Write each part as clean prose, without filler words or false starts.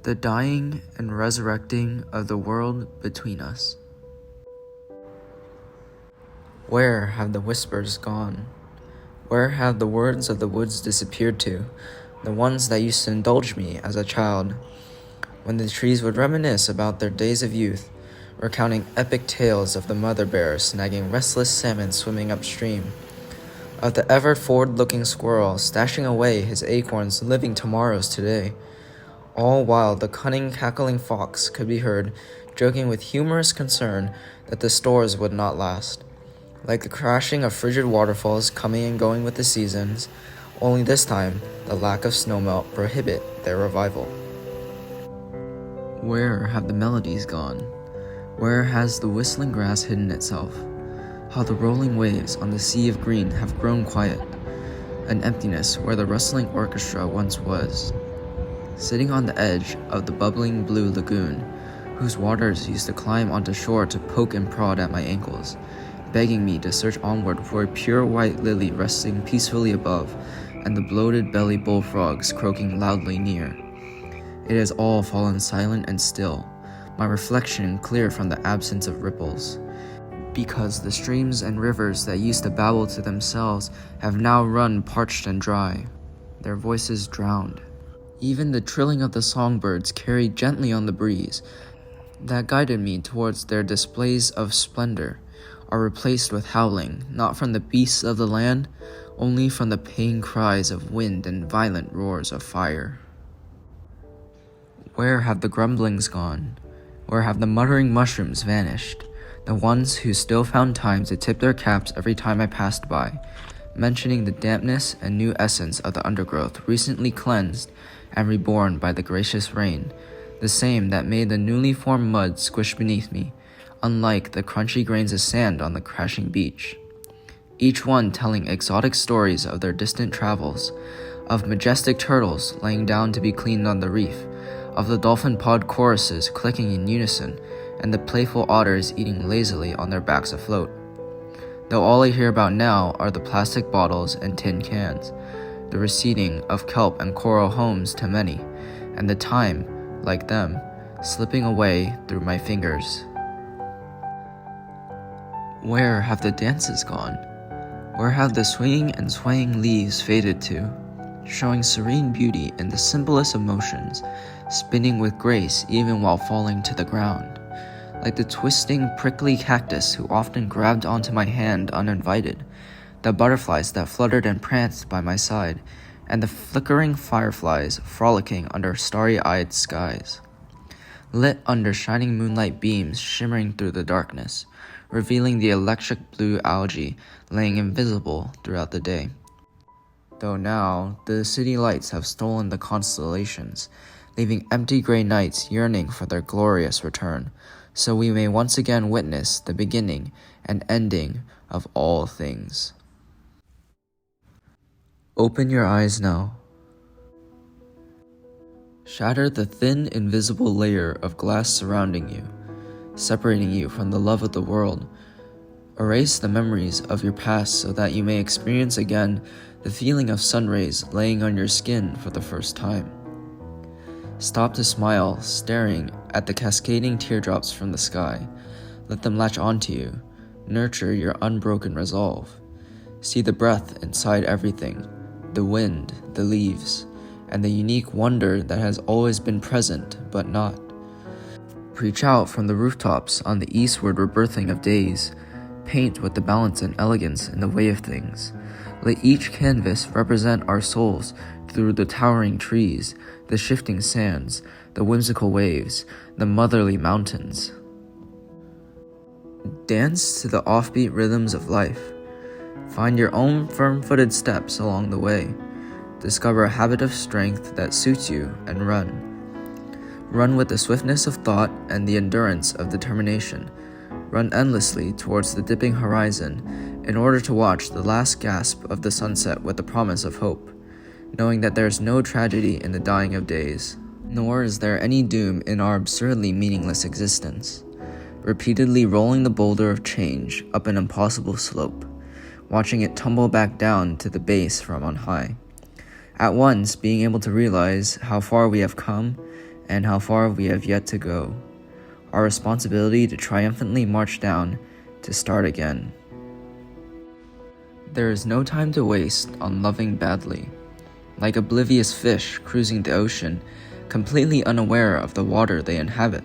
the dying and resurrecting of the world between us. Where have the whispers gone? Where have the words of the woods disappeared to, the ones that used to indulge me as a child, when the trees would reminisce about their days of youth, recounting epic tales of the mother bear snagging restless salmon swimming upstream, of the ever forward-looking squirrel stashing away his acorns living tomorrows today, all while the cunning cackling fox could be heard joking with humorous concern that the stores would not last. Like the crashing of frigid waterfalls coming and going with the seasons, only this time the lack of snowmelt prohibit their revival. Where have the melodies gone? Where has the whistling grass hidden itself? How the rolling waves on the sea of green have grown quiet, an emptiness where the rustling orchestra once was. Sitting on the edge of the bubbling blue lagoon, whose waters used to climb onto shore to poke and prod at my ankles, begging me to search onward for a pure white lily resting peacefully above, and the bloated belly bullfrogs croaking loudly near. It has all fallen silent and still, my reflection clear from the absence of ripples, because the streams and rivers that used to babble to themselves have now run parched and dry, their voices drowned. Even the trilling of the songbirds carried gently on the breeze that guided me towards their displays of splendor are replaced with howling, not from the beasts of the land, only from the pain cries of wind and violent roars of fire. Where have the grumblings gone? Where have the muttering mushrooms vanished? The ones who still found time to tip their caps every time I passed by, mentioning the dampness and new essence of the undergrowth recently cleansed and reborn by the gracious rain, the same that made the newly formed mud squish beneath me, unlike the crunchy grains of sand on the crashing beach. Each one telling exotic stories of their distant travels, of majestic turtles laying down to be cleaned on the reef, of the dolphin pod choruses clicking in unison, and the playful otters eating lazily on their backs afloat. Though all I hear about now are the plastic bottles and tin cans, the receding of kelp and coral homes to many, and the time, like them, slipping away through my fingers. Where have the dances gone? Where have the swinging and swaying leaves faded to, showing serene beauty in the simplest of motions, spinning with grace even while falling to the ground? Like the twisting, prickly cactus who often grabbed onto my hand uninvited, the butterflies that fluttered and pranced by my side, and the flickering fireflies frolicking under starry-eyed skies, lit under shining moonlight beams shimmering through the darkness, revealing the electric blue algae laying invisible throughout the day. Though now, the city lights have stolen the constellations, leaving empty gray nights yearning for their glorious return, so we may once again witness the beginning and ending of all things. Open your eyes now. Shatter the thin, invisible layer of glass surrounding you, separating you from the love of the world. Erase the memories of your past so that you may experience again the feeling of sun rays laying on your skin for the first time. Stop to smile, staring at the cascading teardrops from the sky. Let them latch onto you. Nurture your unbroken resolve. See the breath inside everything, the wind, the leaves, and the unique wonder that has always been present but not. Preach out from the rooftops on the eastward rebirthing of days. Paint with the balance and elegance in the way of things. Let each canvas represent our souls through the towering trees, the shifting sands, the whimsical waves, the motherly mountains. Dance to the offbeat rhythms of life. Find your own firm-footed steps along the way. Discover a habit of strength that suits you and run. Run with the swiftness of thought and the endurance of determination. Run endlessly towards the dipping horizon in order to watch the last gasp of the sunset with the promise of hope, knowing that there is no tragedy in the dying of days, nor is there any doom in our absurdly meaningless existence. Repeatedly rolling the boulder of change up an impossible slope, watching it tumble back down to the base from on high. At once being able to realize how far we have come and how far we have yet to go. Our responsibility to triumphantly march down, to start again. There is no time to waste on loving badly. Like oblivious fish cruising the ocean, completely unaware of the water they inhabit.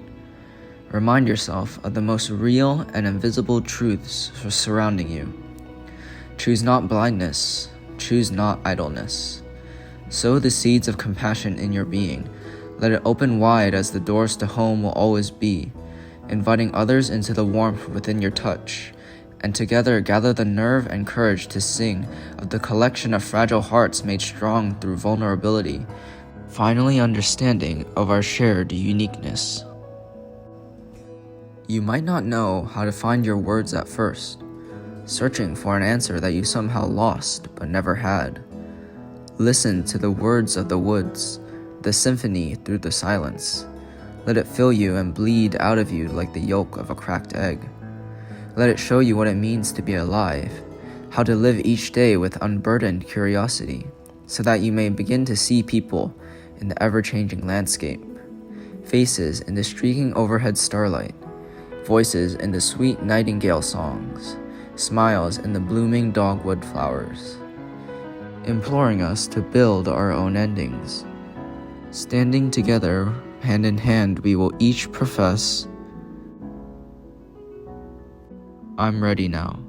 Remind yourself of the most real and invisible truths surrounding you. Choose not blindness, choose not idleness. Sow the seeds of compassion in your being. Let it open wide as the doors to home will always be, inviting others into the warmth within your touch, and together gather the nerve and courage to sing of the collection of fragile hearts made strong through vulnerability, finally understanding of our shared uniqueness. You might not know how to find your words at first, searching for an answer that you somehow lost but never had. Listen to the words of the woods, the symphony through the silence. Let it fill you and bleed out of you like the yolk of a cracked egg. Let it show you what it means to be alive, how to live each day with unburdened curiosity, so that you may begin to see people in the ever-changing landscape, faces in the streaking overhead starlight, voices in the sweet nightingale songs, smiles in the blooming dogwood flowers, imploring us to build our own endings. Standing together, hand in hand, we will each profess, I'm ready now.